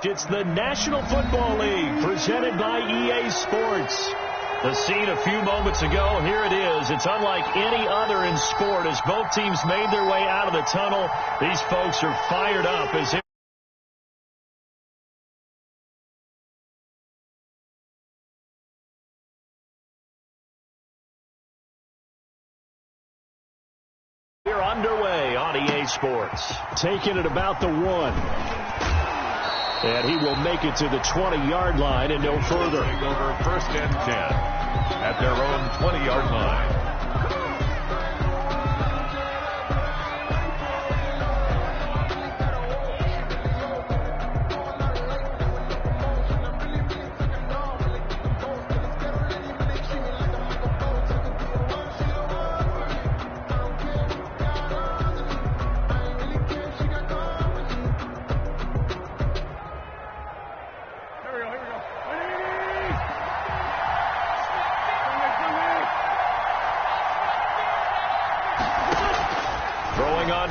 It's the National Football League presented by EA Sports. The scene a few moments ago, here it is. It's unlike any other in sport as both teams made their way out of the tunnel. These folks are fired up as we're underway on EA Sports. Taking it about the 1. And he will make it to the 20-yard line and no further. Take over 1st and 10 at their own 20-yard line.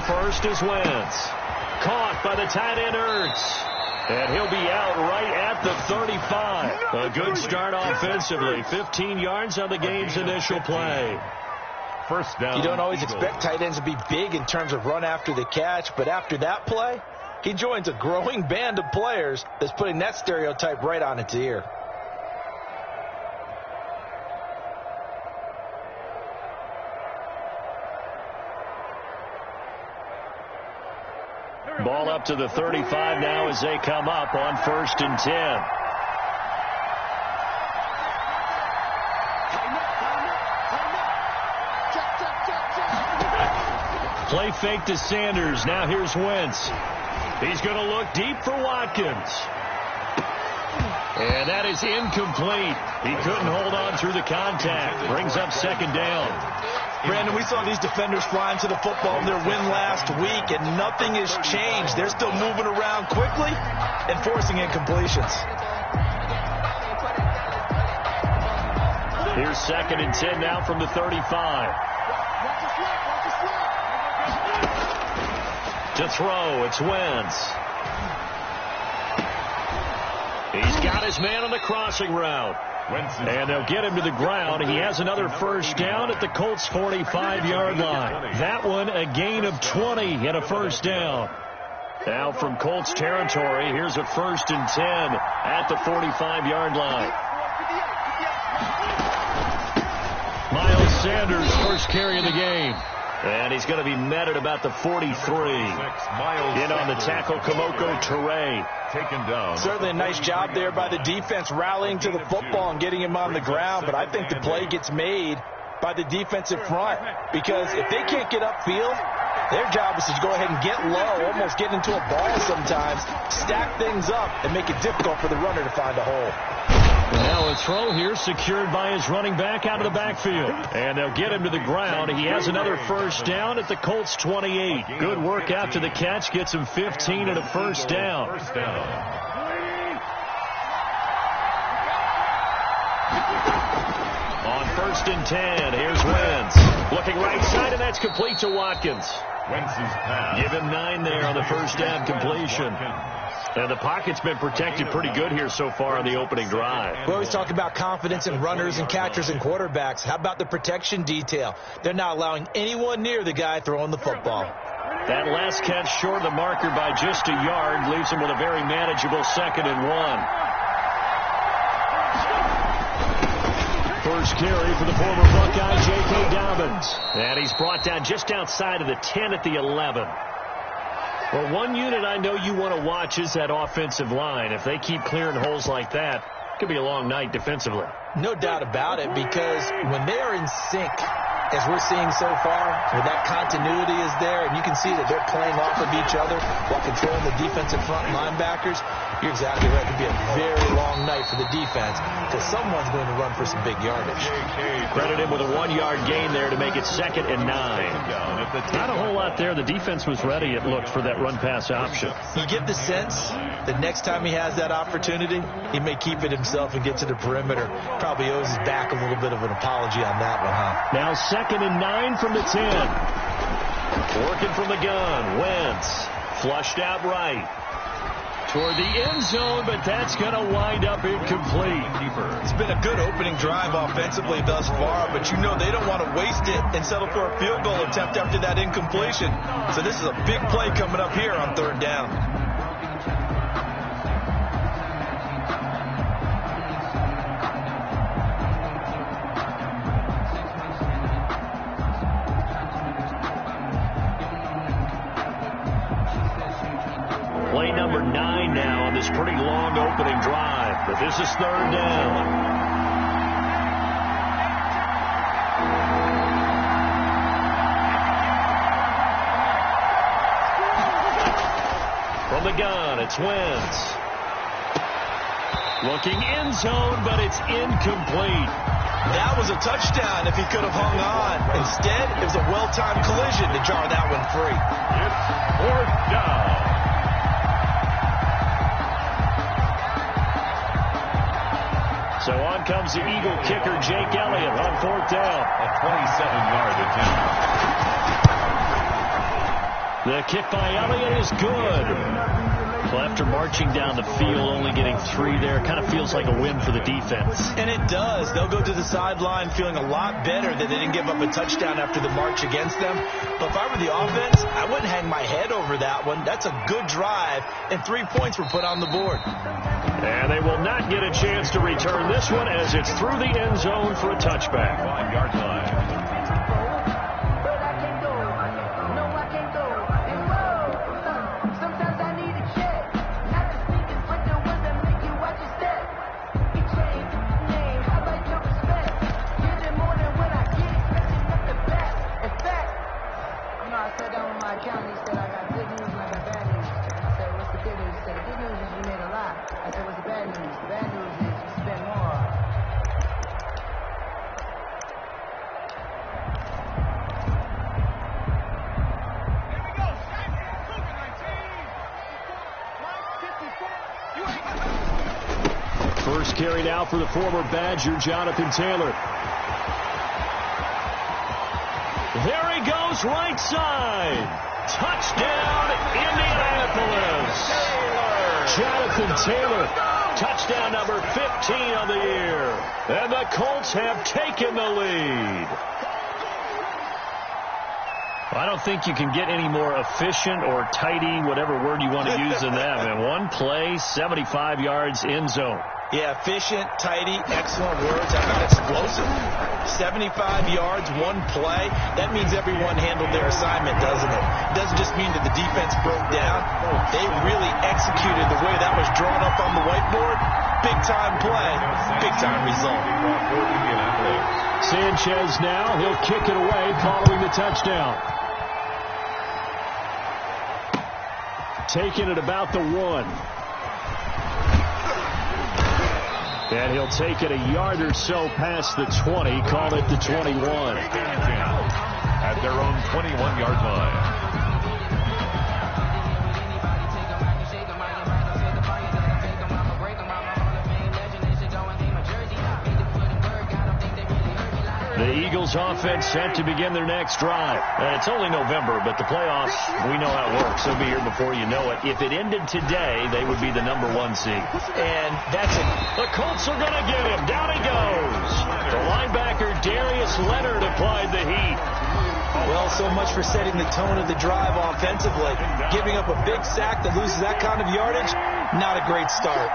First is Wentz. Caught by the tight end Ertz. And he'll be out right at the 35. A good start offensively. 15 yards on the game's initial play. First down. You don't always expect tight ends to be big in terms of run after the catch, but after that play, he joins a growing band of players that's putting that stereotype right on its ear. Ball up to the 35 now as they come up on 1st and 10. Play fake to Sanders. Now here's Wentz. He's going to look deep for Watkins. And that is incomplete. He couldn't hold on through the contact. Brings up 2nd down. Brandon, we saw these defenders flying to the football in their win last week, and nothing has changed. They're still moving around quickly and forcing incompletions. Here's 2nd and 10 now from the 35. To throw, it's Wentz. He's got his man on the crossing route. And they'll get him to the ground. He has another 1st down at the Colts' 45-yard line. That one a gain of 20 and a 1st down. Now from Colts territory, here's a 1st and 10 at the 45-yard line. Miles Sanders, first carry of the game. And he's going to be met at about the 43. In on the tackle, Kamoko Toure. Taken down. Certainly a nice job there by the defense rallying to the football and getting him on the ground, but I think the play gets made by the defensive front because if they can't get upfield, their job is to go ahead and get low, almost get into a ball sometimes, stack things up, and make it difficult for the runner to find a hole. Now a throw here secured by his running back out of the backfield. And they'll get him to the ground. He has another 1st down at the Colts' 28. Good work after the catch. Gets him 15 and a 1st down. On 1st and 10, here's Wentz. Looking right side, and that's complete to Watkins. Wentz's pass. Give him 9 there on the 1st down completion. And the pocket's been protected pretty good here so far on the opening drive. We always talk about confidence in runners and catchers and quarterbacks. How about the protection detail? They're not allowing anyone near the guy throwing the football. That last catch short of the marker by just a yard leaves him with a very manageable 2nd and 1. First carry for the former Buckeye, J.K. Dobbins. And he's brought down just outside of the 10 at the 11. Well, one unit I know you want to watch is that offensive line. If they keep clearing holes like that, it could be a long night defensively. No doubt about it, because when they are in sync, as we're seeing so far, where that continuity is there, and you can see that they're playing off of each other while controlling the defensive front linebackers, you're exactly right. It could be a very long night for the defense because someone's going to run for some big yardage. Credit him with a 1-yard gain there to make it 2nd and 9. Not a whole lot there. The defense was ready, it looked, for that run-pass option. You get the sense that next time he has that opportunity, he may keep it himself and get to the perimeter. Probably owes his back a little bit of an apology on that one, huh? Now 2nd and 9 from the 10. Working from the gun. Wentz flushed out right. toward the end zone, but that's going to wind up incomplete. It's been a good opening drive offensively thus far, but you know they don't want to waste it and settle for a field goal attempt after that incompletion. So this is a big play coming up here on third down. Play number 9 now on this pretty long opening drive, but this is third down. From the gun, it's Wentz. Looking end zone, but it's incomplete. That was a touchdown if he could have hung on. Instead, it was a well-timed collision to jar that one free. It's fourth down. So on comes the Eagle kicker, Jake Elliott, on fourth down. A 27-yard attempt. The kick by Elliott is good. Well, after marching down the field, only getting 3 there, kind of feels like a win for the defense. And it does. They'll go to the sideline feeling a lot better that they didn't give up a touchdown after the march against them. But if I were the offense, I wouldn't hang my head over that one. That's a good drive, and 3 points were put on the board. And they will not get a chance to return this one as it's through the end zone for a touchback. 5-yard line. First carried out for the former Badger, Jonathan Taylor. There he goes, right side. Touchdown, Indianapolis. Jonathan Taylor, touchdown number 15 of the year. And the Colts have taken the lead. I don't think you can get any more efficient or tidy, whatever word you want to use in that. And one play, 75 yards, end zone. Yeah, efficient, tidy, excellent words. How about explosive? 75 yards, one play. That means everyone handled their assignment, doesn't it? It doesn't just mean that the defense broke down. They really executed the way that was drawn up on the whiteboard. Big-time play, big-time result. Sanchez now, he'll kick it away following the touchdown. Taking it about the 1. And he'll take it a yard or so past the 20, call it the 21. At their own 21-yard line. The Eagles offense set to begin their next drive. It's only November, but the playoffs, we know how it works. They'll be here before you know it. If it ended today, they would be the number 1 seed. And that's it. The Colts are going to get him. Down he goes. The linebacker, Darius Leonard, applied the heat. Well, so much for setting the tone of the drive offensively. Giving up a big sack that loses that kind of yardage, not a great start.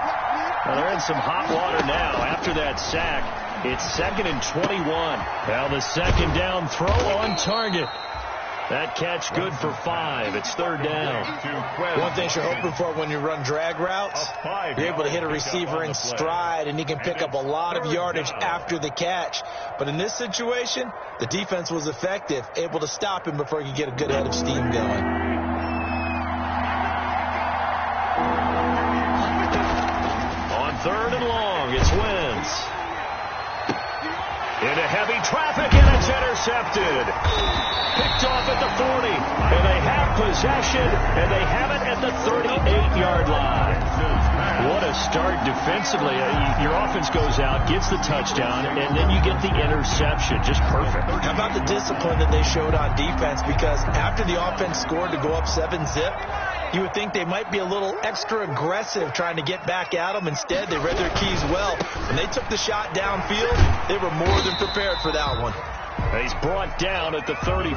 Well, they're in some hot water now after that sack. It's 2nd and 21. Now the second down throw on target. That catch good for 5. It's third down. One thing you're hoping for when you run drag routes, you're able to hit a receiver in stride, and he can pick up a lot of yardage after the catch. But in this situation, the defense was effective, able to stop him before he could get a good head of steam going. On 3rd and long, it's Wentz. Into heavy traffic, and it's intercepted. Picked off at the 40, and they have possession, and they have it at the 38-yard line. What a start defensively. Your offense goes out, gets the touchdown, and then you get the interception. Just perfect. How about the discipline that they showed on defense? Because after the offense scored to go up 7-zip, You would think they might be a little extra aggressive trying to get back at them. Instead, they read their keys well. When they took the shot downfield, they were more than prepared for that one. He's brought down at the 34.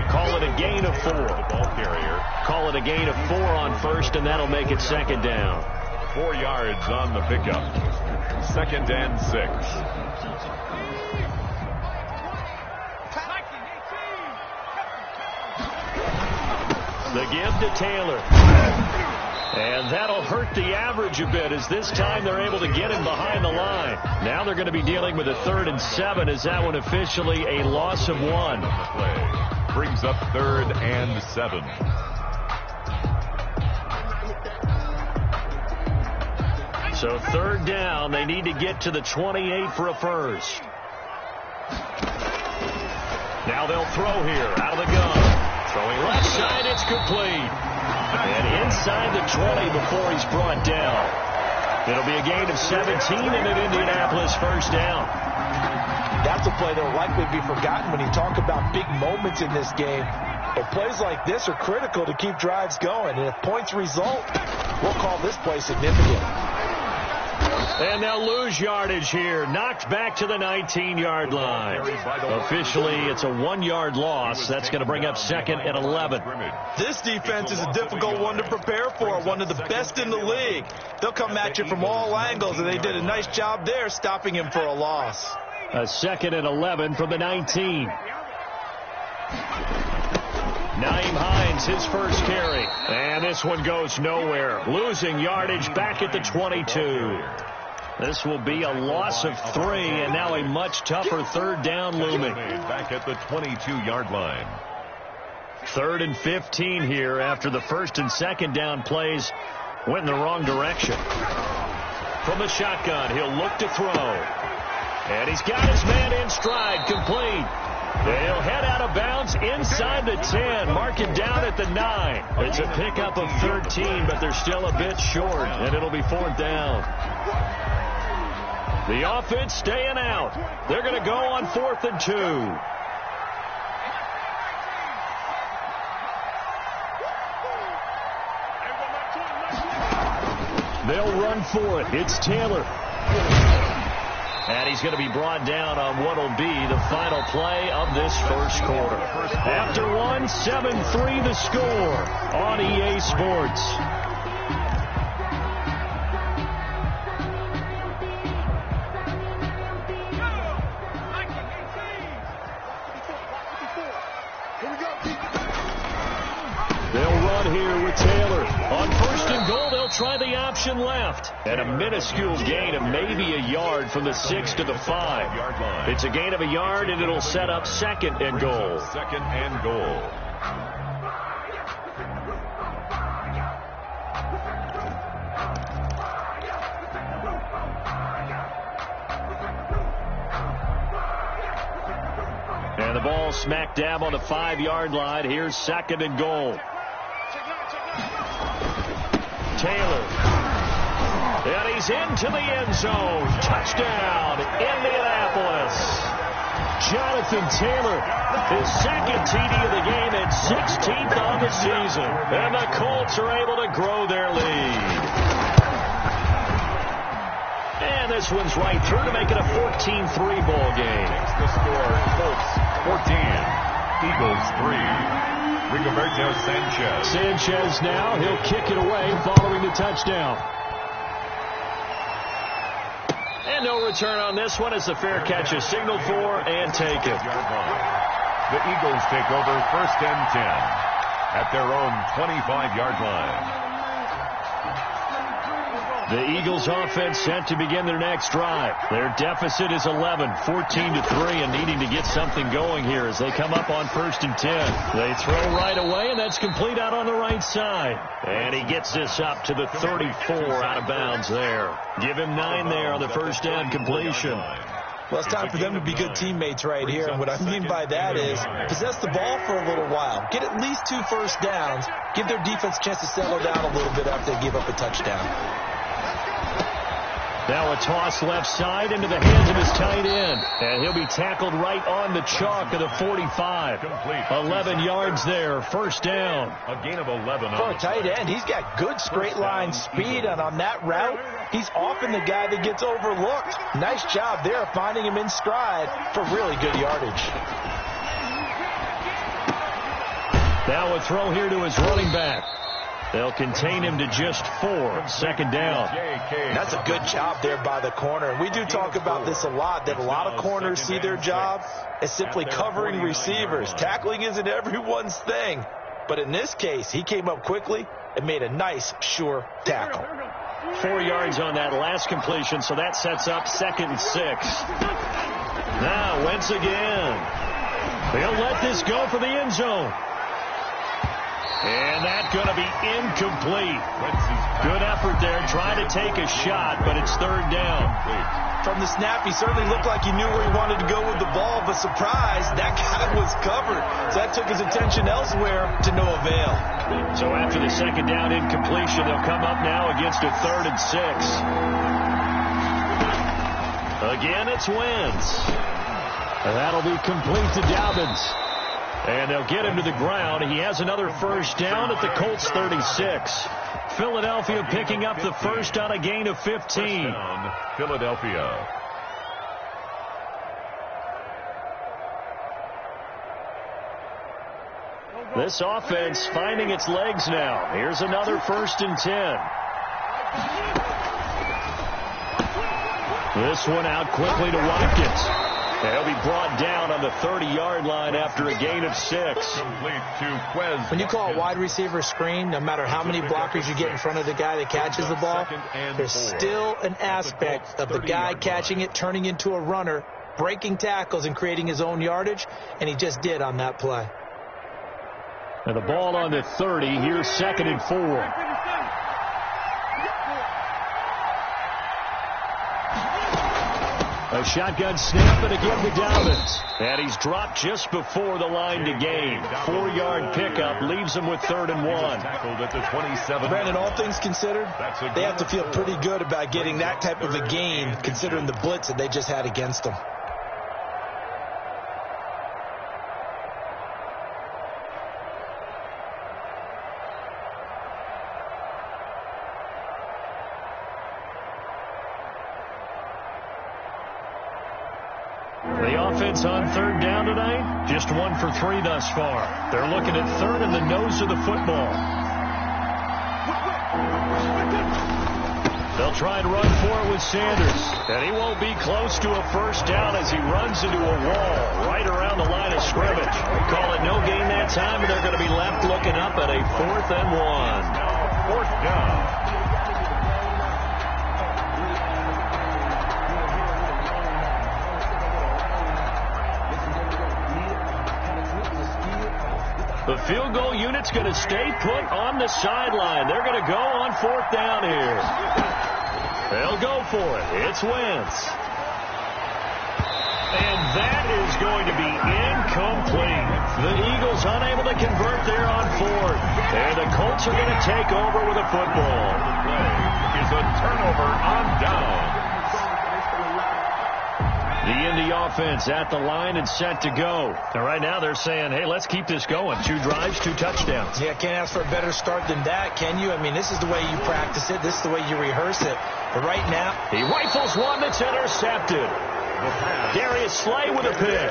Call it a gain of 4. Ball carrier. Call it a gain of 4 on first, and that'll make it second down. 4 yards on the pickup. Second and 6. The give to Taylor. And that'll hurt the average a bit, as this time they're able to get him behind the line. Now they're going to be dealing with a 3rd and 7. Is that one officially a loss of 1? Brings up 3rd and 7. So 3rd down. They need to get to the 28 for a first. Now they'll throw here out of the gun. Throwing left side, it's complete. And inside the 20 before he's brought down. It'll be a gain of 17 and an Indianapolis first down. That's a play that will likely be forgotten when you talk about big moments in this game. But plays like this are critical to keep drives going. And if points result, we'll call this play significant. And they'll lose yardage here. Knocked back to the 19-yard line. Officially, it's a 1-yard loss. That's going to bring up 2nd and 11. This defense is a difficult one to prepare for. One of the best in the league. They'll come at you from all angles, and they did a nice job there stopping him for a loss. A 2nd and 11 from the 19. Naeem Hines, his first carry. And this one goes nowhere. Losing yardage back at the 22. This will be a loss of 3, and now a much tougher 3rd down looming. Back at the 22-yard line. 3rd and 15 here after the 1st and 2nd down plays went in the wrong direction. From the shotgun, he'll look to throw. And he's got his man in stride, complete. They'll head out of bounds inside the 10. Mark it down at the 9. It's a pickup of 13, but they're still a bit short, and it'll be 4th down. The offense staying out. They're going to go on 4th and 2. They'll run for it. It's Taylor. And he's going to be brought down on what will be the final play of this first quarter. After 1, 7-3 the score on EA Sports. They'll run here with Taylor. On 1st and goal, they'll try the option left. And a minuscule gain of maybe a yard from the 6 to the 5. It's a gain of a yard, and it'll set up 2nd and goal. 2nd and goal. And the ball smack dab on the 5-yard line. Here's 2nd and goal. Taylor. And he's into the end zone. Touchdown, Indianapolis. Jonathan Taylor, his 2nd TD of the game and 16th on the season. And the Colts are able to grow their lead. And this one's right through to make it a 14-3 ball game. The score, Colts 14, Eagles 3. Rigoberto Sanchez. Sanchez now, he'll kick it away following the touchdown. And no return on this one as the fair catch is signaled for and taken. The Eagles take over 1st and 10 at their own 25-yard line. The Eagles offense set to begin their next drive. Their deficit is 11, 14-3, and needing to get something going here as they come up on 1st and 10. They throw right away, and that's complete out on the right side. And he gets this up to the 34 out of bounds there. Give him 9 there on the 1st down completion. Well, it's time for them to be good teammates right here. And what I mean by that is possess the ball for a little while. Get at least 2 first downs. Give their defense a chance to settle down a little bit after they give up a touchdown. Now a toss left side into the hands of his tight end. And he'll be tackled right on the chalk of the 45. 11 yards there, first down. A gain of 11. For a tight end, he's got good straight line speed, and on that route, he's often the guy that gets overlooked. Nice job there finding him in stride for really good yardage. Now a throw here to his running back. They'll contain him to just 4. Second down. That's a good job there by the corner. And we do talk about this a lot, that a lot of corners see their job as simply covering receivers. Tackling isn't everyone's thing. But in this case, he came up quickly and made a nice, sure tackle. 4 yards on that last completion, so that sets up 2nd and 6. Now Wentz again. They'll let this go for the end zone. And that's going to be incomplete. Good effort there, trying to take a shot, but it's 3rd down. From the snap, he certainly looked like he knew where he wanted to go with the ball, but surprise, that guy was covered. So that took his attention elsewhere to no avail. So after the 2nd down incompletion, they'll come up now against a 3rd and 6. Again, it's Wentz. That'll be complete to Dobbins. And they'll get him to the ground. He has another first down at the Colts 36. Philadelphia picking up the first on a gain of 15. First down, Philadelphia. This offense finding its legs now. Here's another 1st and 10. This one out quickly to Watkins. They'll be brought down on the 30-yard line after a gain of 6. When you call a wide receiver screen, no matter how many blockers you get in front of the guy that catches the ball, there's still an aspect of the guy catching it, turning into a runner, breaking tackles and creating his own yardage, and he just did on that play. And the ball on the 30. Here's 2nd and 4. A shotgun snap, and again to Dobbins. And he's dropped just before the line to gain. 4-yard pickup leaves him with 3rd and 1. Tackled at the 27. Brandon, all things considered, they have to feel pretty good about getting that type of a gain, considering the blitz that they just had against them. The offense on 3rd down tonight, just 1 for 3 thus far. They're looking at 3rd in the nose of the football. They'll try and run for it with Sanders. And he won't be close to a first down as he runs into a wall right around the line of scrimmage. They call it no gain that time, and they're going to be left looking up at a 4th and 1. 4th down. The field goal unit's going to stay put on the sideline. They're going to go on 4th down here. They'll go for it. It's Wentz. And that is going to be incomplete. The Eagles unable to convert there on 4th. And the Colts are going to take over with a football. The play is a turnover on down. The Indy offense at the line and set to go. And right now they're saying, hey, let's keep this going. 2 drives, 2 touchdowns. Yeah, can't ask for a better start than that, can you? I mean, this is the way you practice it. This is the way you rehearse it. But right now, he rifles one that's intercepted. Darius Slay with a pick.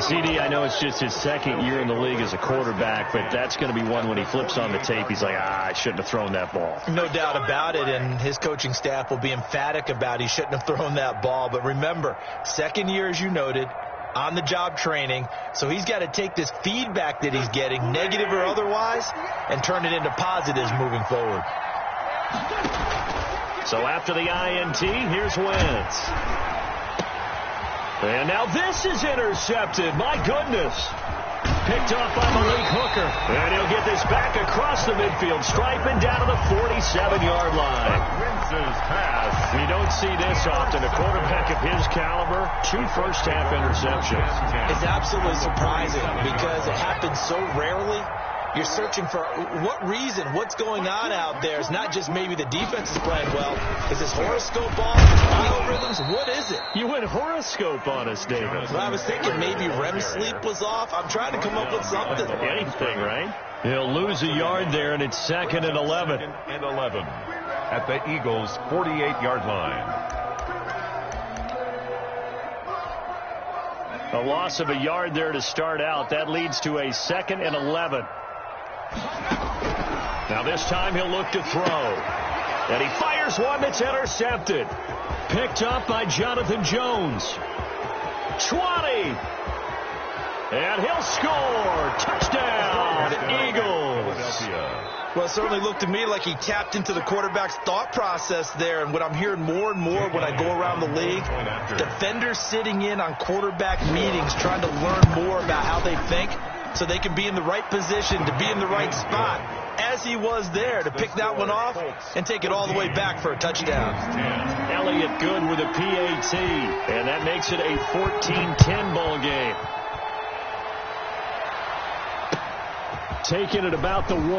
CD, I know it's just his 2nd year in the league as a quarterback, but that's going to be one when he flips on the tape. He's like, I shouldn't have thrown that ball. No doubt about it, and his coaching staff will be emphatic about he shouldn't have thrown that ball. But remember, 2nd year, as you noted, on-the-job training, so he's got to take this feedback that he's getting, negative or otherwise, and turn it into positives moving forward. So after the INT, here's Wentz. And now this is intercepted. My goodness. Picked off by Malik Hooker. And he'll get this back across the midfield stripe and down to the 47-yard line. Wentz's pass. We don't see this often. A quarterback of his caliber, 2 first-half interceptions. It's absolutely surprising because it happens so rarely. you're searching for what reason, what's going on out there. It's not just maybe the defense is playing well. Is this horoscope off? Biorhythms? What is it? You went horoscope on us, David. Well, I was thinking maybe REM sleep was off. I'm trying to come up with something. Anything, right? He'll lose a yard there, and it's 2nd and 11. 2nd and 11 at the Eagles' 48-yard line. A loss of a yard there to start out. That leads to a 2nd and 11. Now this time he'll look to throw. And he fires one that's intercepted. Picked up by Jonathan Jones. 20. And he'll score. Touchdown, Eagles. Well, it certainly looked to me like he tapped into the quarterback's thought process there. And what I'm hearing more and more when I go around the league, defenders sitting in on quarterback meetings trying to learn more about how they think so they can be in the right position to be in the right spot, as he was there to pick that one off and take it all the way back for a touchdown. Elliott good with a PAT, and that makes it a 14-10 ball game. Taken at about the 1.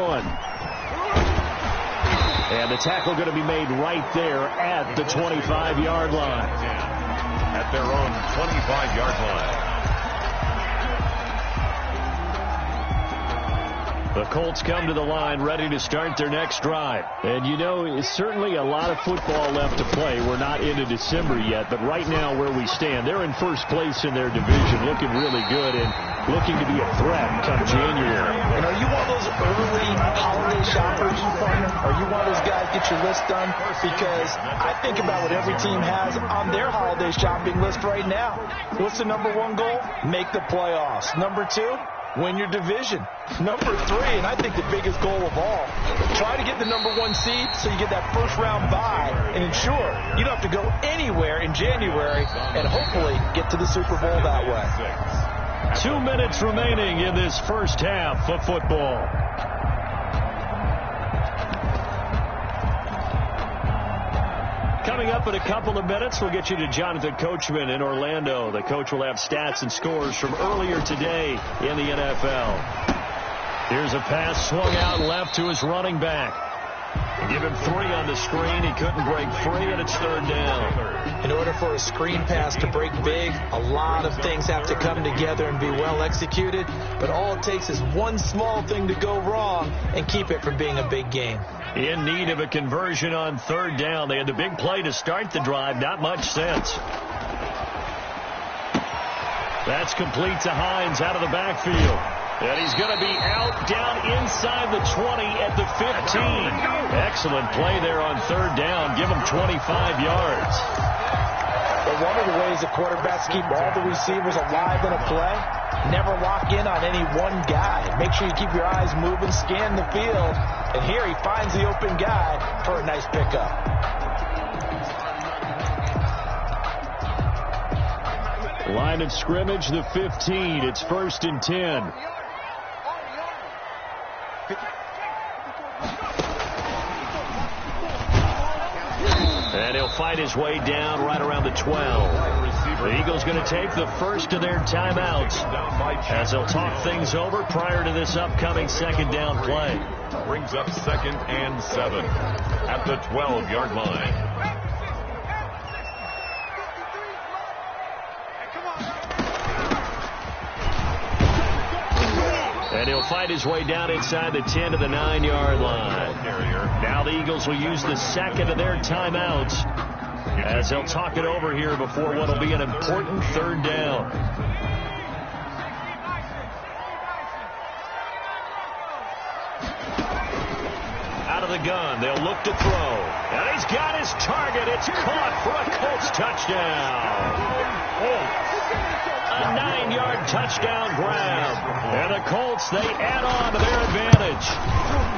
And the tackle going to be made right there at the 25-yard line. At their own 25-yard line. The Colts come to the line ready to start their next drive. And, you know, it's certainly a lot of football left to play. We're not into December yet, but right now where we stand, they're in first place in their division, looking really good and looking to be a threat come January. And are you one of those early holiday shoppers, partner? Are you one of those guys get your list done? Because I think about what every team has on their holiday shopping list right now. What's the number 1 goal? Make the playoffs. Number 2? Win your division. Number 3, and I think the biggest goal of all, try to get the number 1 seed so you get that first round bye and ensure you don't have to go anywhere in January and hopefully get to the Super Bowl that way. 2 minutes remaining in this first half of football. Coming up in a couple of minutes, we'll get you to Jonathan Coachman in Orlando. The coach will have stats and scores from earlier today in the NFL. Here's a pass swung out left to his running back. Give him 3 on the screen. He couldn't break free, and it's 3rd down. In order for a screen pass to break big, a lot of things have to come together and be well executed. But all it takes is one small thing to go wrong and keep it from being a big game. In need of a conversion on 3rd down. They had the big play to start the drive. Not much sense. That's complete to Hines out of the backfield. And he's going to be out down inside the 20 at the 15. Excellent play there on 3rd down. Give him 25 yards. But one of the ways the quarterbacks keep all the receivers alive in a play, never lock in on any one guy. Make sure you keep your eyes moving, scan the field. And here he finds the open guy for a nice pickup. Line of scrimmage, the 15. It's 1st and 10. And he'll fight his way down right around the 12. The Eagles going to take the first of their timeouts as they'll talk things over prior to this upcoming 2nd down play. Brings up 2nd and 7 at the 12-yard line. And he'll fight his way down inside the 10 to the 9-yard line. Now the Eagles will use the 2nd of their timeouts as they'll talk it over here before what will be an important 3rd down. Out of the gun, they'll look to throw. And he's got his target. It's caught for a Colts touchdown. A 9-yard touchdown grab. And the Colts, they add on to their advantage.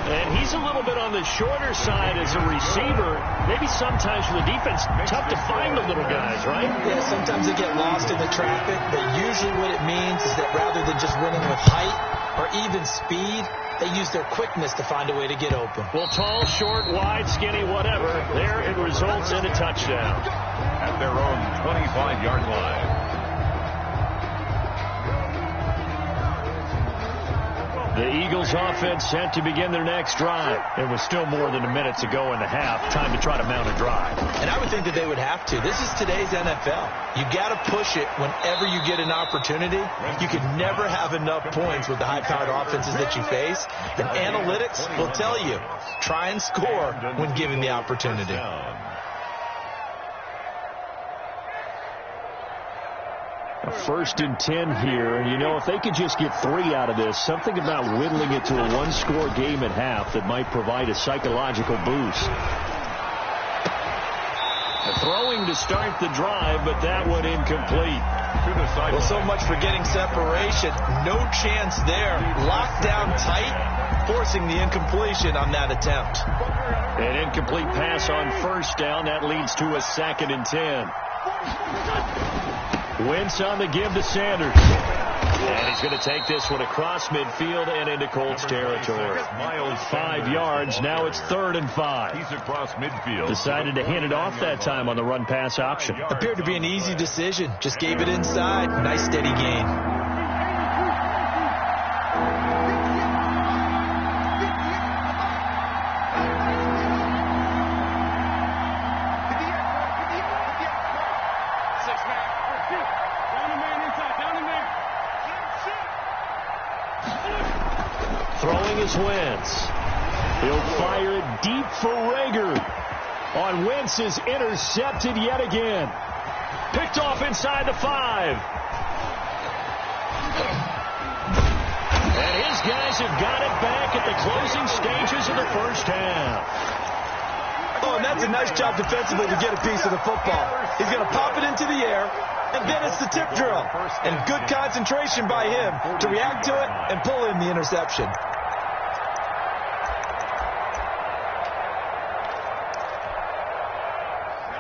And he's a little bit on the shorter side as a receiver. Maybe sometimes for the defense, tough to find the little guys, right? Yeah, sometimes they get lost in the traffic, but usually what it means is that rather than just winning with height or even speed, they use their quickness to find a way to get open. Well, tall, short, wide, skinny, whatever, there it results in a touchdown. At their own 25-yard line. The Eagles offense set to begin their next drive. It was still more than a minute to go in the half. Time to try to mount a drive. And I would think that they would have to. This is today's NFL. You got to push it whenever you get an opportunity. You can never have enough points with the high-powered offenses that you face. And analytics will tell you, try and score when given the opportunity. A 1st and 10 here. And, you know, if they could just get 3 out of this, something about whittling it to a 1-score game at half that might provide a psychological boost. Throwing to start the drive, but that one incomplete. Well, so much for getting separation. No chance there. Locked down tight, forcing the incompletion on that attempt. An incomplete pass on 1st down. That leads to a 2nd and 10. Wentz on the give to Sanders. And he's going to take this one across midfield and into Colts territory. 5 yards. Now it's 3rd and 5. He's across midfield. Decided to hand it off that time on the run-pass option. Appeared to be an easy decision. Just gave it inside. Nice steady gain. Throwing is Wentz. He'll fire it deep for Rager. On Wentz is intercepted yet again. Picked off inside the 5. And his guys have got it back at the closing stages of the 1st half. Oh, and that's a nice job defensively to get a piece of the football. He's going to pop it into the air, and then it's the tip drill. And good concentration by him to react to it and pull in the interception.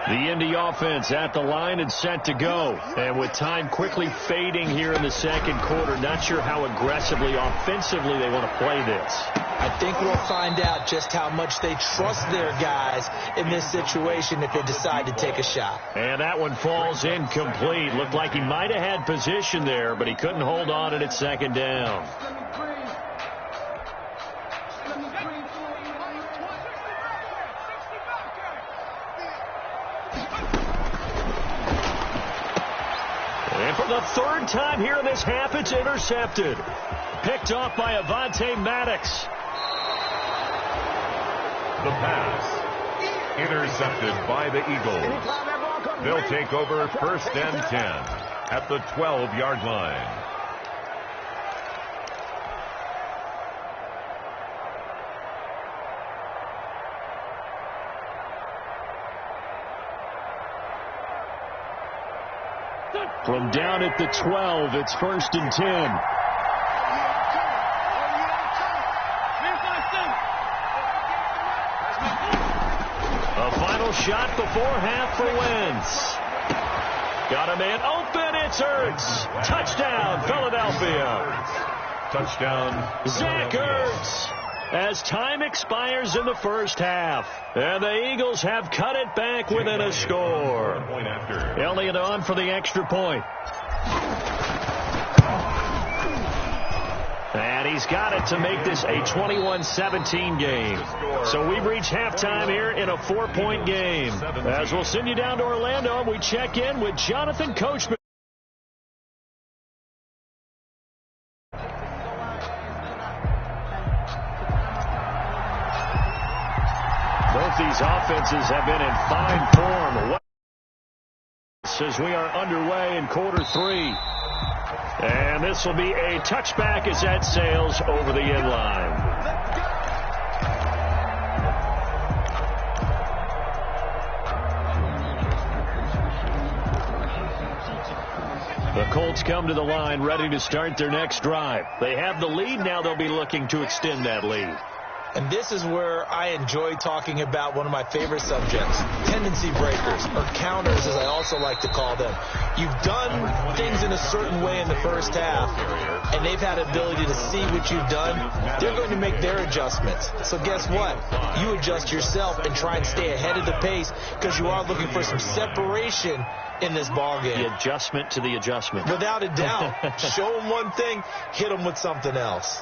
The Indy offense at the line and set to go. And with time quickly fading here in the 2nd quarter, not sure how aggressively, offensively they want to play this. I think we'll find out just how much they trust their guys in this situation if they decide to take a shot. And that one falls incomplete. Looked like he might have had position there, but he couldn't hold on at 2nd down. And for the 3rd time here in this half, it's intercepted. Picked off by Avonte Maddox. The pass intercepted by the Eagles. They'll take over 1st and 10 at the 12-yard line. From down at the 12, it's 1st and 10. A final shot before half for Wentz. Got a man open. It's Ertz. Touchdown, Philadelphia. Touchdown, Zach Ertz. As time expires in the 1st half. And the Eagles have cut it back within a score. Elliott on for the extra point. And he's got it to make this a 21-17 game. So we reach halftime here in a 4-point game. As we'll send you down to Orlando, we check in with Jonathan Coachman. Both these offenses have been in fine form as we are underway in quarter 3. And this will be a touchback as that sails over the end line. The Colts come to the line ready to start their next drive. They have the lead. Now they'll be looking to extend that lead. And this is where I enjoy talking about one of my favorite subjects, tendency breakers, or counters as I also like to call them. You've done things in a certain way in the 1st half, and they've had ability to see what you've done. They're going to make their adjustments. So guess what? You adjust yourself and try and stay ahead of the pace because you are looking for some separation in this ballgame. The adjustment to the adjustment. Without a doubt. Show them one thing, hit them with something else.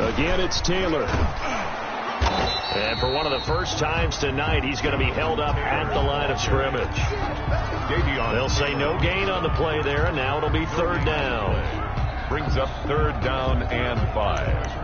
Again, it's Taylor. And for one of the first times tonight, he's going to be held up at the line of scrimmage. They'll say no gain on the play there, and now it'll be third down. Brings up third down and 5.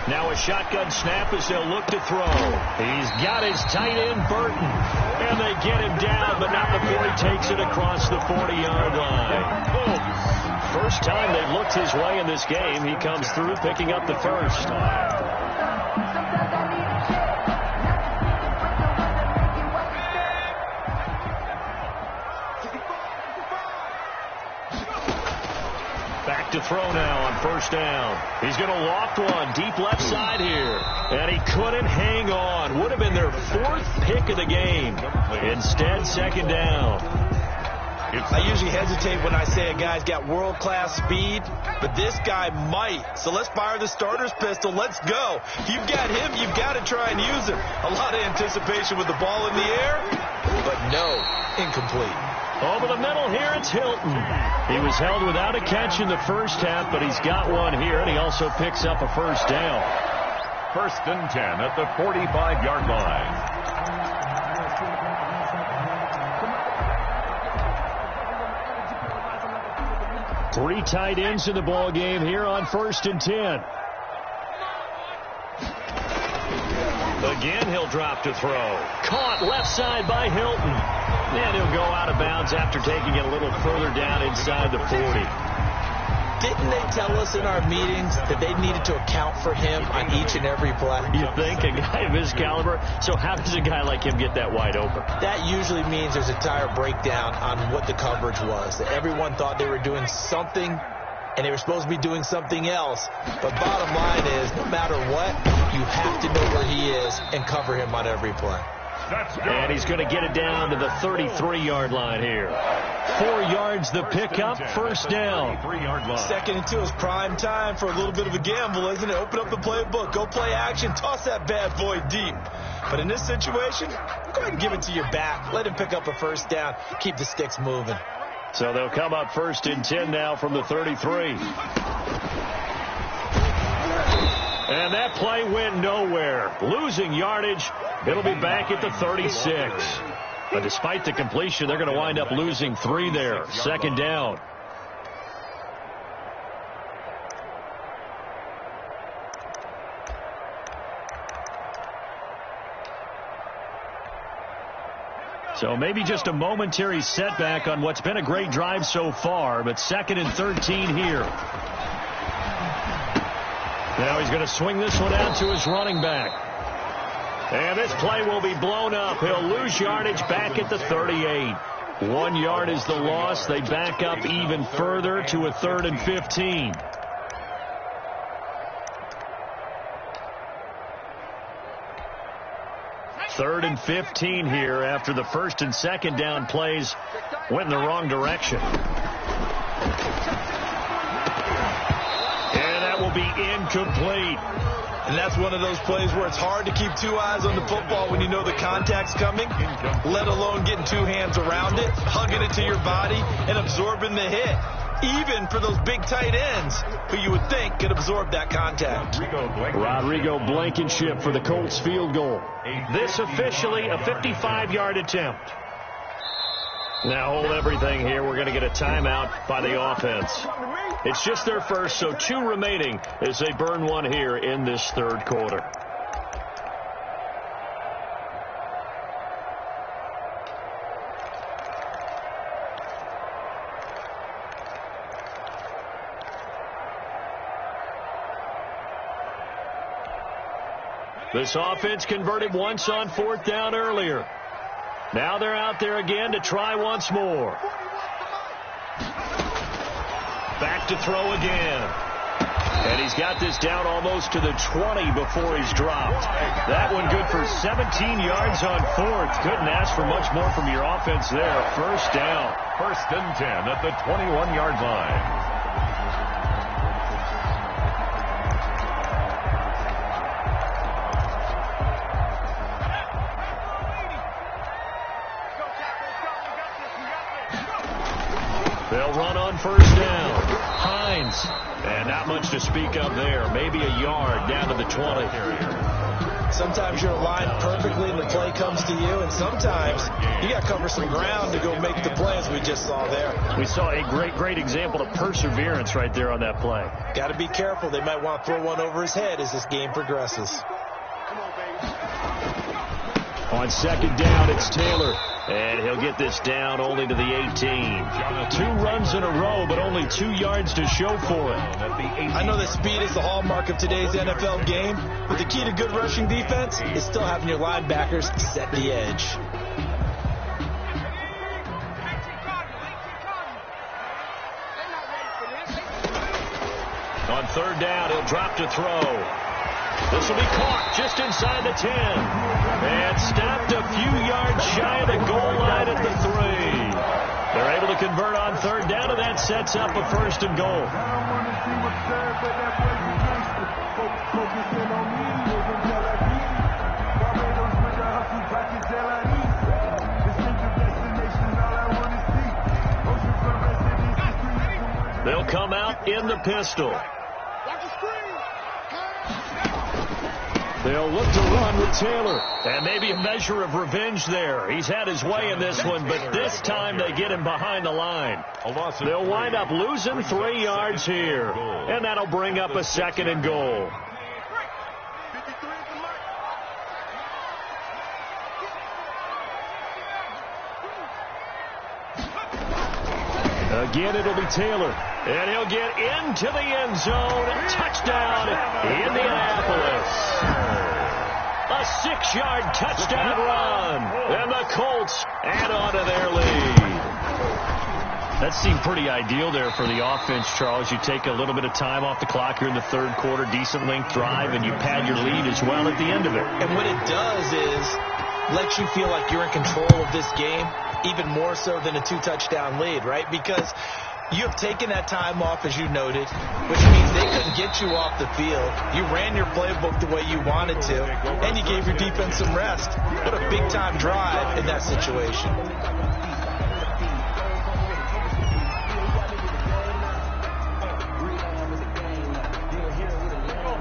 Now a shotgun snap as they'll look to throw. He's got his tight end, Burton. And they get him down, but not before he takes it across the 40-yard line. First time they've looked his way in this game. He comes through picking up the first. Back to throw now on first down. He's going to loft one deep left side here. And he couldn't hang on. Would have been their fourth pick of the game. Instead, second down. I usually hesitate when I say a guy's got world-class speed, but this guy might. So let's fire the starter's pistol. Let's go. You've got him. You've got to try and use him. A lot of anticipation with the ball in the air, but no, incomplete. Over the middle here, it's Hilton. He was held without a catch in the first half, but he's got one here, and he also picks up a first down. First and 10 at the 45-yard line. Three tight ends in the ball game here on first and 10. Again, he'll drop to throw. Caught left side by Hilton. And he'll go out of bounds after taking it a little further down inside the 40. Didn't they tell us in our meetings that they needed to account for him on each and every play? You think? A guy of his caliber? So how does a guy like him get that wide open? That usually means there's a tire breakdown on what the coverage was. That everyone thought they were doing something, and they were supposed to be doing something else. But bottom line is, no matter what, you have to know where he is and cover him on every play. And he's going to get it down to the 33-yard line here. 4 yards the pickup, first down. Second and 2 is prime time for a little bit of a gamble, isn't it? Open up the playbook, go play action, toss that bad boy deep. But in this situation, go ahead and give it to your back. Let him pick up a first down, keep the sticks moving. So they'll come up first and 10 now from the 33. And that play went nowhere. Losing yardage. It'll be back at the 36. But despite the completion, they're going to wind up losing 3 there. Second down. So maybe just a momentary setback on what's been a great drive so far, but second and 13 here. Now he's going to swing this one out to his running back. And this play will be blown up. He'll lose yardage back at the 38. 1 yard is the loss. They back up even further to a 3rd and 15. Third and 15 here after the first and second down plays went in the wrong direction. And that will be incomplete. And that's one of those plays where it's hard to keep 2 eyes on the football when you know the contact's coming, let alone getting 2 hands around it, hugging it to your body, and absorbing the hit. Even for those big tight ends who you would think could absorb that contact. Rodrigo Blankenship for the Colts field goal. This officially a 55-yard attempt. Now hold everything here. We're going to get a timeout by the offense. It's just their first, so 2 remaining as they burn 1 here in this third quarter. This offense converted once on 4th down earlier. Now they're out there again to try once more. Back to throw again. And he's got this down almost to the 20 before he's dropped. That one good for 17 yards on 4th. Couldn't ask for much more from your offense there. First down. First and 10 at the 21-yard line. They'll run on first down. Hines. And not much to speak of there. Maybe a yard down to the 20. Sometimes you're aligned perfectly and the play comes to you, and sometimes you got to cover some ground to go make the play, as we just saw there. We saw a great example of perseverance right there on that play. Got to be careful. They might want to throw one over his head as this game progresses. On second down, it's Taylor. And he'll get this down only to the 18. 2 runs in a row, but only 2 yards to show for it. I know that speed is the hallmark of today's NFL game, but the key to good rushing defense is still having your linebackers set the edge. On third down, he'll drop to throw. This will be caught just inside the 10. And stopped a few yards shy of the goal line at the 3. They're able to convert on third down, and that sets up a first and goal. They'll come out in the pistol. They'll look to run with Taylor. And maybe a measure of revenge there. He's had his way in this one, but this time they get him behind the line. They'll wind up losing 3 yards here. And that'll bring up a second and goal. Again, it'll be Taylor. And he'll get into the end zone. Touchdown, Indianapolis. A 6-yard touchdown run. And the Colts add on to their lead. That seemed pretty ideal there for the offense, Charles. You take a little bit of time off the clock here in the third quarter, decent length drive, and you pad your lead as well at the end of it. And what it does is lets you feel like you're in control of this game, even more so than a 2-touchdown lead, right? Because you have taken that time off, as you noted, which means they couldn't get you off the field. You ran your playbook the way you wanted to, and you gave your defense some rest. What a big-time drive in that situation.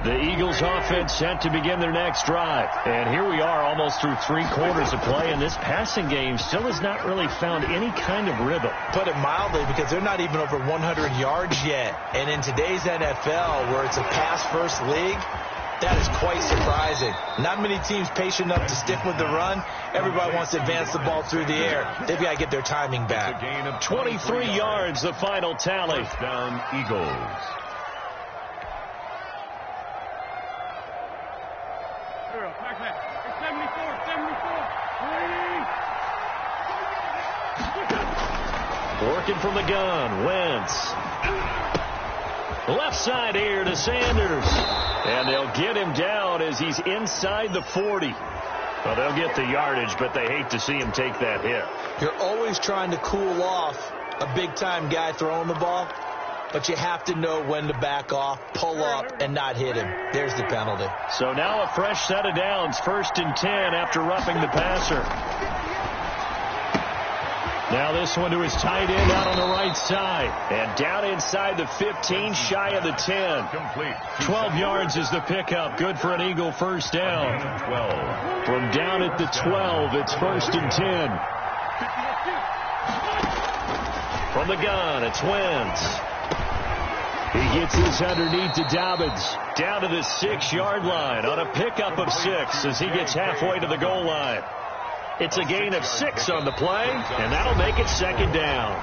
The Eagles offense set to begin their next drive. And here we are almost through 3 quarters of play, and this passing game still has not really found any kind of rhythm. Put it mildly, because they're not even over 100 yards yet. And in today's NFL, where it's a pass-first league, that is quite surprising. Not many teams patient enough to stick with the run. Everybody wants to advance the ball through the air. They've got to get their timing back. A gain of 23 yards, the final tally. First down, Eagles. Working from the gun, Wentz. Left side here to Sanders. And they'll get him down as he's inside the 40. Well, they'll get the yardage, but they hate to see him take that hit. You're always trying to cool off a big-time guy throwing the ball, but you have to know when to back off, pull up, and not hit him. There's the penalty. So now a fresh set of downs, 1st and 10 after roughing the passer. Now this one to his tight end out on the right side. And down inside the 15, shy of the 10. Complete. 12 yards is the pickup. Good for an Eagle first down. 12. From down at the 12, it's 1st and 10. From the gun, it's Wentz. He gets this underneath to Dobbins. Down to the 6-yard line on a pickup of 6 as he gets halfway to the goal line. It's a gain of 6 on the play, and that'll make it 2nd down.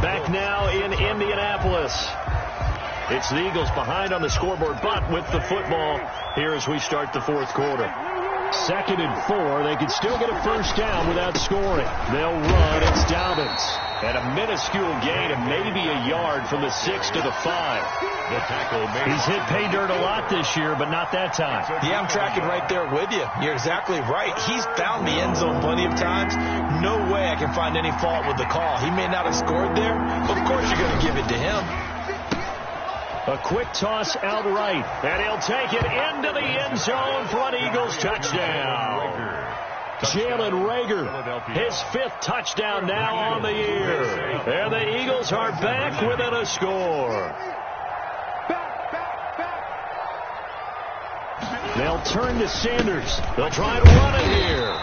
Back now in Indianapolis. It's the Eagles behind on the scoreboard, but with the football here as we start the 4th quarter. 2nd and 4. They can still get a first down without scoring. They'll run. It's Dobbins. And a minuscule gain of maybe a yard from the 6 to the 5. The tackle made. He's hit pay dirt a lot this year, but not that time. Yeah, I'm tracking right there with you. You're exactly right. He's found the end zone plenty of times. No way I can find any fault with the call. He may not have scored there, but of course you're going to give it to him. A quick toss out right, and he'll take it into the end zone for an Eagles touchdown. Jalen Reagor, his 5th touchdown now on the year. And the Eagles are back within a score. They'll turn to Sanders. They'll try to run it here.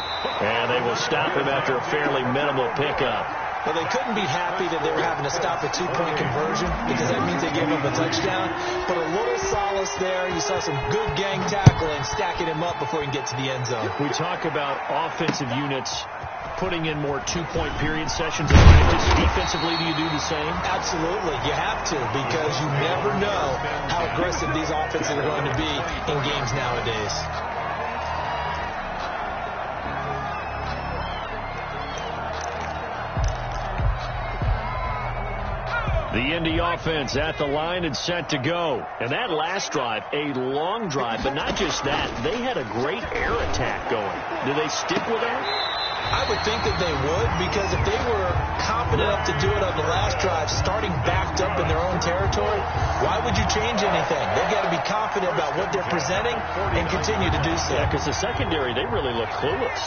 And they will stop him after a fairly minimal pickup. Well, they couldn't be happy that they were having to stop a 2-point conversion because that means they gave up a touchdown. But a little solace there. You saw some good gang tackling, stacking him up before he can get to the end zone. We talk about offensive units putting in more 2-point period sessions in practice. Defensively, do you do the same? Absolutely. You have to because you never know how aggressive these offenses are going to be in games nowadays. The Indy offense at the line and set to go. And that last drive, a long drive, but not just that. They had a great air attack going. Do they stick with that? I would think that they would because if they were confident enough to do it on the last drive, starting backed up in their own territory, why would you change anything? They've got to be confident about what they're presenting and continue to do so. Yeah, because the secondary, they really look clueless.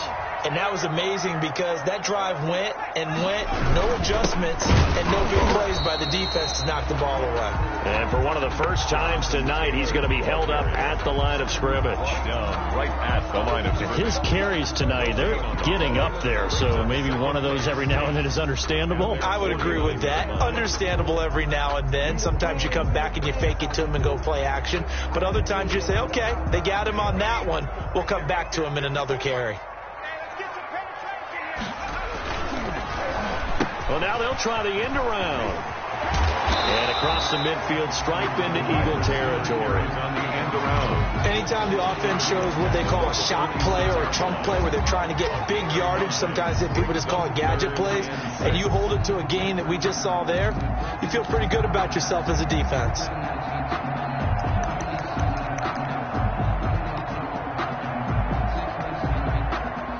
And that was amazing because that drive went and went, no adjustments, and no big plays by the defense to knock the ball away. And for one of the first times tonight, he's going to be held up at the line of scrimmage. Right at the line of scrimmage. His carries tonight, they're getting up there, so maybe one of those every now and then is understandable. I would agree with that. Understandable every now and then. Sometimes you come back and you fake it to him and go play action. But other times you say, okay, they got him on that one. We'll come back to him in another carry. Well, now they'll try the end around. And across the midfield stripe into Eagle territory. On the end around. Anytime the offense shows what they call a shot play or a chunk play where they're trying to get big yardage, sometimes people just call it gadget plays, and you hold it to a gain that we just saw there, you feel pretty good about yourself as a defense.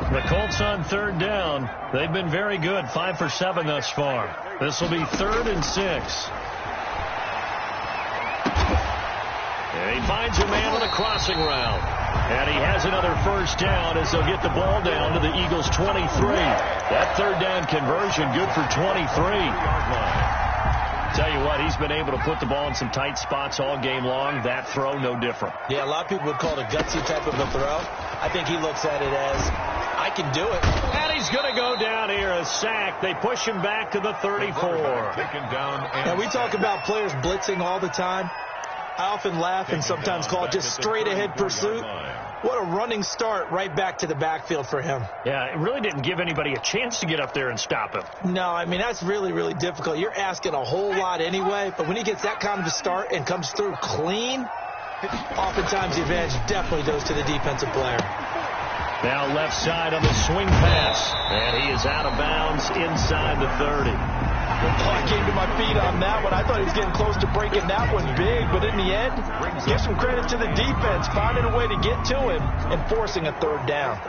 The Colts on 3rd down. They've been very good, 5 for 7 thus far. This will be 3rd and 6. And he finds a man on a crossing route. And he has another first down as they'll get the ball down to the Eagles' 23. That 3rd down conversion good for 23. Tell you what, he's been able to put the ball in some tight spots all game long. That throw, no different. Yeah, a lot of people would call it a gutsy type of a throw. I think he looks at it as, I can do it. And he's going to go down here, a sack. They push him back to the 34. Taken down. Now, we talk about players blitzing all the time. I often laugh and sometimes call it just straight-ahead pursuit. What a running start right back to the backfield for him. Yeah, it really didn't give anybody a chance to get up there and stop him. No, I mean, that's really, really difficult. You're asking a whole lot anyway, but when he gets that kind of a start and comes through clean, oftentimes the advantage definitely goes to the defensive player. Now left side on the swing pass, and he is out of bounds inside the 30. I came to my feet on that one. I thought he was getting close to breaking that one big, but in the end, give some credit to the defense, finding a way to get to him and forcing a 3rd down.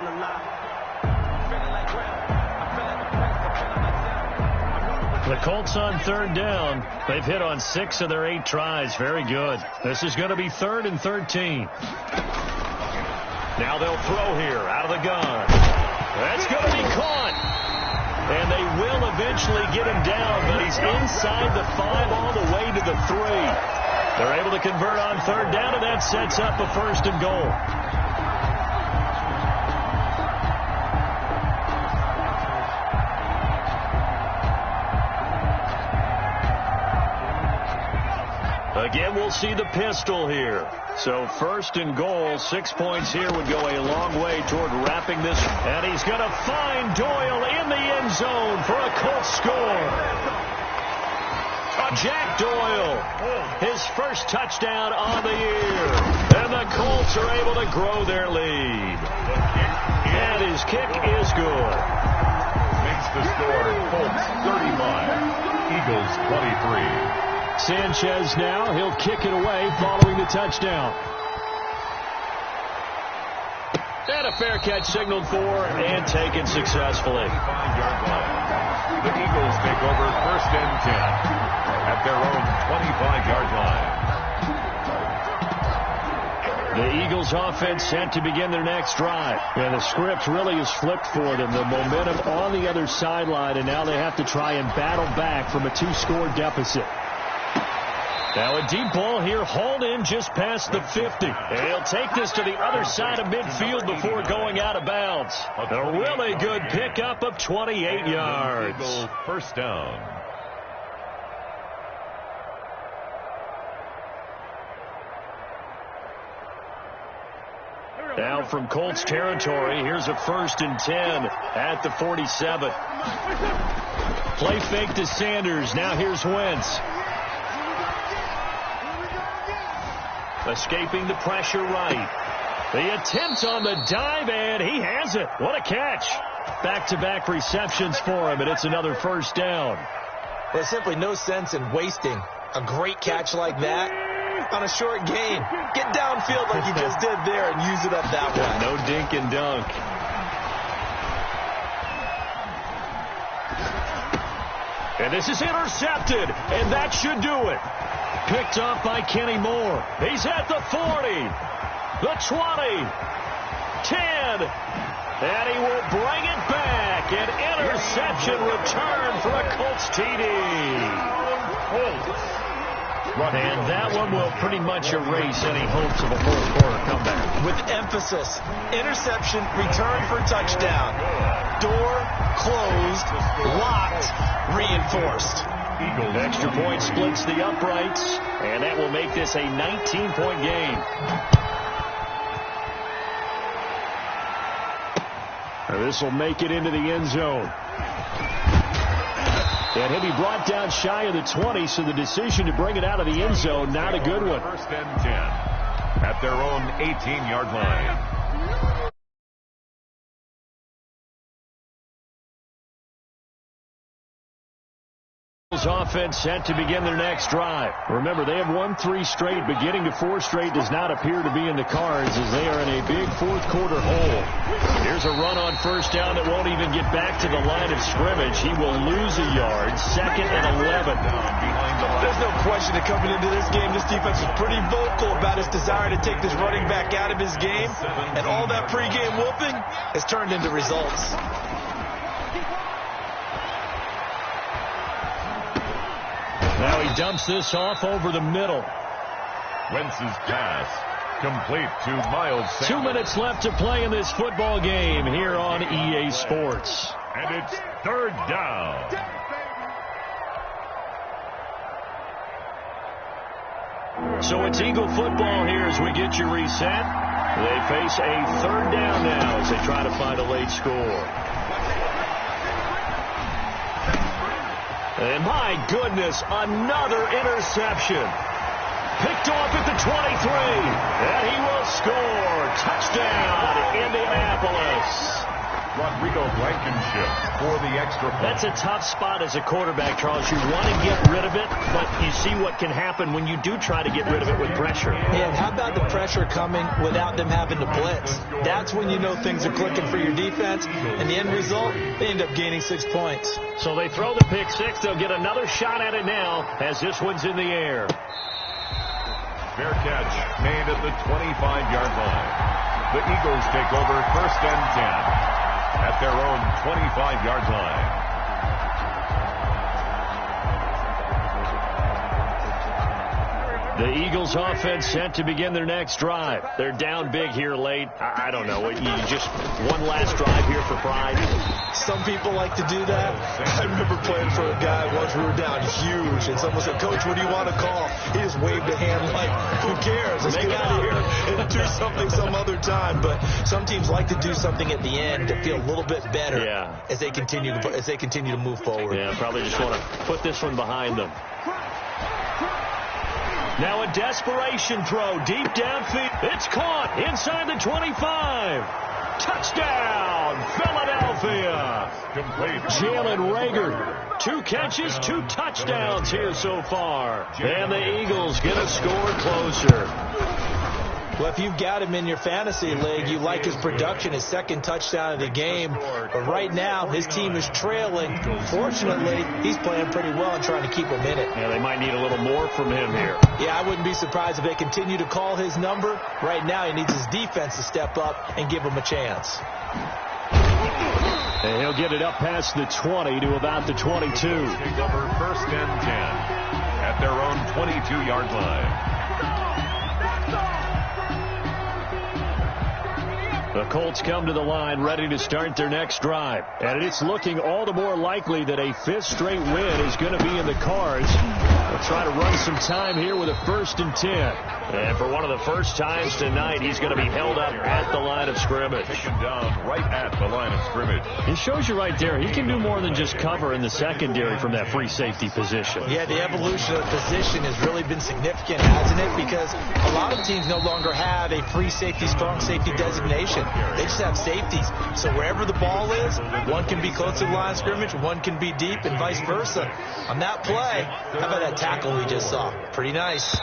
The Colts on 3rd down. They've hit on 6 of their 8 tries. Very good. This is going to be 3rd and 13. Now they'll throw here out of the gun. That's going to be caught. And they will eventually get him down, but he's inside the 5 all the way to the 3. They're able to convert on 3rd down, and that sets up a 1st and goal. Again, we'll see the pistol here. So 1st and goal, 6 points here would go a long way toward wrapping this. And he's going to find Doyle in the end zone for a Colts score. Jack Doyle, his first touchdown on the year. And the Colts are able to grow their lead. And his kick is good. Makes the score Colts 35, Eagles 23. Sanchez now, he'll kick it away following the touchdown. And a fair catch signaled for and taken successfully. The Eagles take over 1st and 10 at their own 25-yard line. The Eagles offense set to begin their next drive. And the script really is flipped for them. The momentum on the other sideline, and now they have to try and battle back from a 2-score deficit. Now a deep ball here, hauled in just past the 50. And he'll take this to the other side of midfield before going out of bounds. A really good pickup of 28 yards. First down. Now from Colts territory, here's a 1st and 10 at the 47. Play fake to Sanders. Now here's Wentz. Escaping the pressure right. The attempt on the dive, and he has it. What a catch. Back-to-back receptions for him, and it's another 1st down. There's simply no sense in wasting a great catch like that on a short gain. Get downfield like you just did there and use it up that way. No dink and dunk. And this is intercepted, and that should do it. Picked up by Kenny Moore. He's at the 40, the 20, 10, and he will bring it back. An interception return for a Colts TD. And that one will pretty much erase any hopes of a fourth-quarter comeback. With emphasis, interception, return for touchdown. Door closed, locked, reinforced. Extra point splits the uprights, and that will make this a 19-point game. This will make it into the end zone. And he'll be brought down shy of the 20, so the decision to bring it out of the end zone, not a good one. 1st and 10 at their own 18-yard line. Offense set to begin their next drive. Remember, they have won 3 straight, but getting to 4 straight does not appear to be in the cards as they are in a big fourth-quarter hole. Here's a run on 1st down that won't even get back to the line of scrimmage. He will lose a yard. 2nd and 11. There's no question that coming into this game, this defense is pretty vocal about its desire to take this running back out of his game, and all that pregame whooping has turned into results. Now he dumps this off over the middle. Wentz's pass complete to Miles Sanders. 2 minutes left to play in this football game here on EA Sports. And it's 3rd down. So it's Eagle football here as we get you reset. They face a 3rd down now as they try to find a late score. And my goodness, another interception. Picked off at the 23. And he will score. Touchdown, Indianapolis. Rodrigo Blankenship for the extra point. That's a tough spot as a quarterback, Charles. You want to get rid of it, but you see what can happen when you do try to get rid of it with pressure. And how about the pressure coming without them having to blitz? That's when you know things are clicking for your defense. And the end result, they end up gaining 6 points. So they throw the pick six. They'll get another shot at it now as this one's in the air. Fair catch made at the 25-yard line. The Eagles take over 1st and 10 at their own 25-yard line. The Eagles offense set to begin their next drive. They're down big here late. I don't know. You just one last drive here for pride. Some people like to do that. I remember playing for a guy once. We were down huge, and someone said, "Coach, what do you want to call?" He just waved a hand like, "Who cares? Let's get out of here and do something some other time." But some teams like to do something at the end to feel a little bit better as they continue to move forward. Yeah, probably just want to put this one behind them. Now a desperation throw deep downfield. It's caught inside the 25. Touchdown, Philadelphia. Jalen Reagor, 2 catches, 2 touchdowns here so far. And the Eagles get a score closer. Well, if you've got him in your fantasy league, you like his production, his second touchdown of the game. But right now, his team is trailing. Fortunately, he's playing pretty well and trying to keep him in it. Yeah, they might need a little more from him here. Yeah, I wouldn't be surprised if they continue to call his number. Right now, he needs his defense to step up and give him a chance. And he'll get it up past the 20 to about the 22. Take over first and 10 at their own 22-yard line. The Colts come to the line ready to start their next drive. And it's looking all the more likely that a fifth straight win is going to be in the cards. They'll try to run some time here with a 1st and 10. And for one of the first times tonight, he's going to be held up at the line of scrimmage. Taken down right at the line of scrimmage. It shows you right there, he can do more than just cover in the secondary from that free safety position. Yeah, the evolution of the position has really been significant, hasn't it? Because a lot of teams no longer have a free safety, strong safety designation. They just have safeties. So wherever the ball is, one can be close to the line of scrimmage, one can be deep, and vice versa. On that play, how about that tackle we just saw? Pretty nice.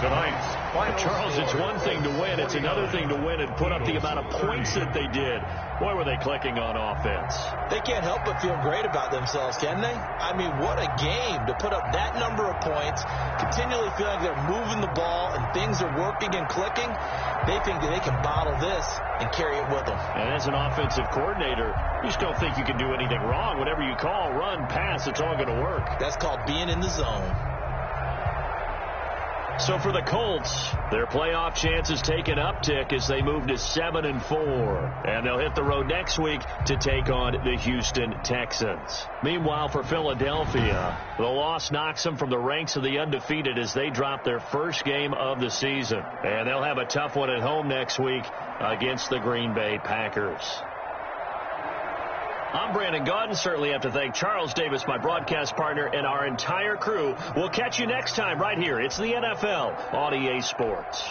Tonight's final Charles, score. it's one thing to win. It's another thing to win and put up the amount of points that they did. Boy, were they clicking on offense. They can't help but feel great about themselves, can they? I mean, what a game to put up that number of points, continually feeling they're moving the ball and things are working and clicking. They think that they can bottle this and carry it with them. And as an offensive coordinator, you just don't think you can do anything wrong. Whatever you call, run, pass, it's all going to work. That's called being in the zone. So for the Colts, their playoff chances take an uptick as they move to 7-4. And they'll hit the road next week to take on the Houston Texans. Meanwhile, for Philadelphia, the loss knocks them from the ranks of the undefeated as they drop their first game of the season. And they'll have a tough one at home next week against the Green Bay Packers. I'm Brandon Gaudin. Certainly have to thank Charles Davis, my broadcast partner, and our entire crew. We'll catch you next time right here. It's the NFL on EA Sports.